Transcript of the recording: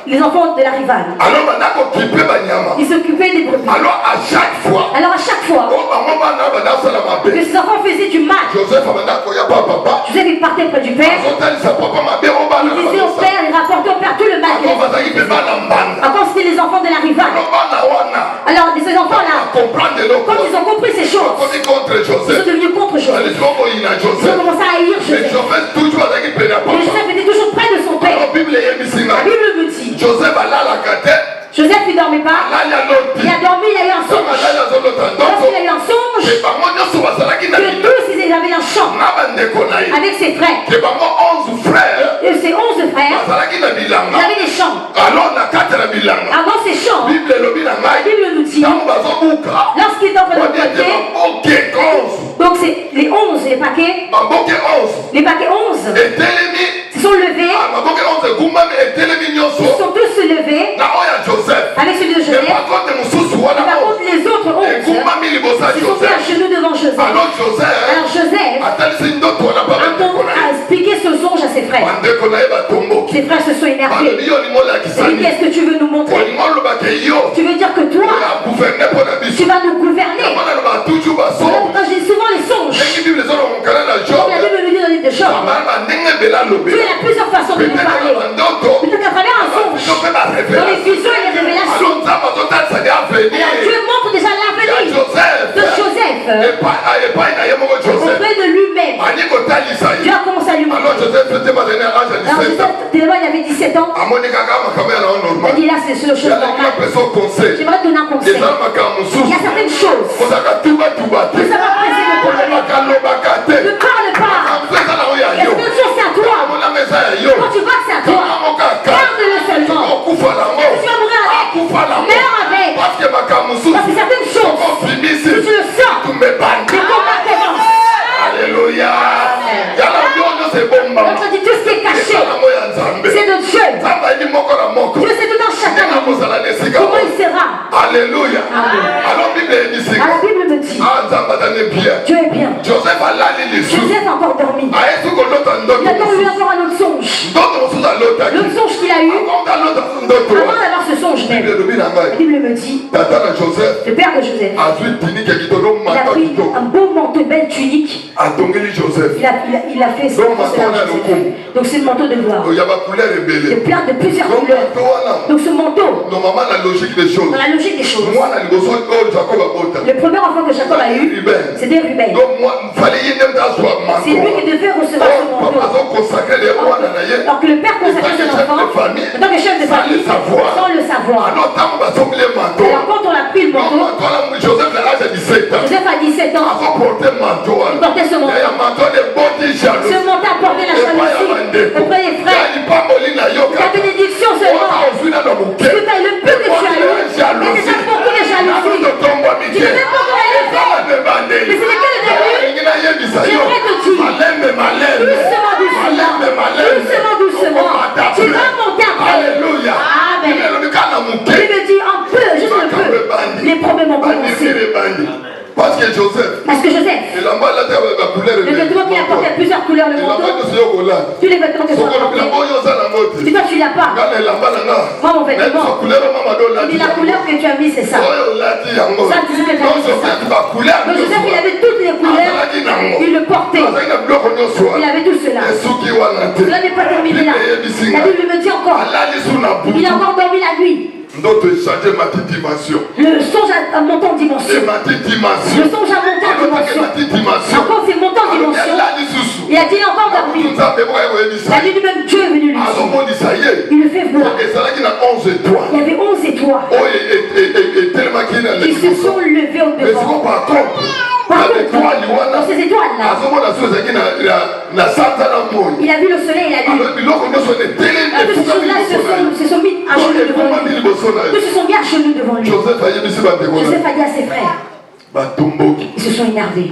Les enfants de la rivale. Ils s'occupaient des brebis. Alors à chaque fois que ces enfants faisaient du mal, Joseph il partait près du père. Il disait au père, il rapportait au père tout le mal qu'il faisait. Encore c'était les enfants de la rivale. Alors ces enfants-là, quand ils ont compris ces choses, ils sont devenus contre Joseph. Ils ont commencé à haïr Joseph. Mais Joseph était toujours près de son père. La Bible me dit, Joseph il ne dormait pas. Il a dormi, il a eu un songe. Lorsqu'il a eu un songe, que tous ils avaient un champ avec ses frères. Et ces 11 frères, ils avaient des champs. Alors dans ces champs, la Bible nous dit, lorsqu'ils sont de l'autre côté, donc c'est les 11, les paquets 11, ils sont levés, ils sont tous levés avec celui de Joseph. Par contre les autres 11, ils sont mis à genoux devant Joseph. Alors Joseph a expliqué ce songe à ses frères. Ses frères se sont énervés. Qu'est-ce que tu veux nous montrer? Tu veux dire que toi, tu vas nous gouverner? Quand j'ai souvent les songes, comme la Bible nous dit dans les deux choses, Dieu a plusieurs façons de nous parler. Plutôt qu'à travers un songe, dans les visions et les révélations. Alors Dieu montre déjà l'avenir de Joseph auprès de lui-même. Dieu a commencé à lui montrer. Alors Joseph, tellement il avait 17 ans, il a dit là c'est le chose normale. J'aimerais te donner un conseil. Il y a certaines choses que ça va presser de parler. Ne parle pas. Est-ce que Dieu c'est à toi? Quand tu vois que c'est à toi, garde-le seulement. Tu vas mourir avec. Meurs avec. Parce que certaines choses, si tu le sens, tu combats tes vents. Alléluia. Donc on dit tout ce qui est caché, c'est de Dieu. Dieu sait tout dans chacun de nous. Comment il sera? Alléluia. Alors la Bible me dit, Dieu est bien. Joseph a encore dormi. Il a eu encore un autre songe. L'autre songe qu'il a eu, avant d'avoir ce songe même, la Bible me dit, le père de Joseph, il a pris un beau manteau, une belle tunique. Il a fait cela. Donc c'est le manteau de gloire. Il est plein de plusieurs couleurs. Donc ce manteau, dans la logique des choses, le premier enfant que Jacob a eu, c'était Ruben. C'est lui qui devait recevoir ce manteau. Alors que le père consacrait son enfant en tant que chef de famille sans le savoir. Alors quand on a pris le manteau, Joseph a 17 ans, il portait ce manteau. Ce manteau apportait la jalousie auprès des frères. La bénédiction seulement. Parce que le peu que tu as eu, il y a déjà beaucoup de jalousie. Tu ne sais pas comment elle est faite. Mais c'est lequel le début? J'aimerais te dire, doucement. Tu vas monter après. Alléluia. Amen. Il me dit un peu, juste un peu. Les problèmes ont commencé. Parce que Joseph, le vêtement qui apportait plusieurs couleurs, le manteau, tous les vêtements que tu as portés. Si toi tu l'as pas, moi mon vêtement, il dit la couleur que tu as mis, c'est ça. Ça, tu sais que tu as mis, c'est ça. Donc Joseph, il avait toutes les couleurs, il le portait. Il avait tout cela. Cela n'est pas terminé là. La Bible me dit encore, il a encore dormi la nuit. D'autres changer ma dimension. Le songe a monté en dimension. Le songe a monté en dimension. Encore c'est monté en dimension. Il a dit encore dormi. La nuit même Dieu est venu lui dire. Il le fait voir. Il y avait 11 étoiles. Ils se sont levés au devant. Par contre, dans ces étoiles-là, il a vu le soleil et la lune. Toutes ces choses-là se sont mis à genoux devant lui. Tous se sont mis à genoux devant lui. Joseph a dit à ses frères. Ils se sont énervés.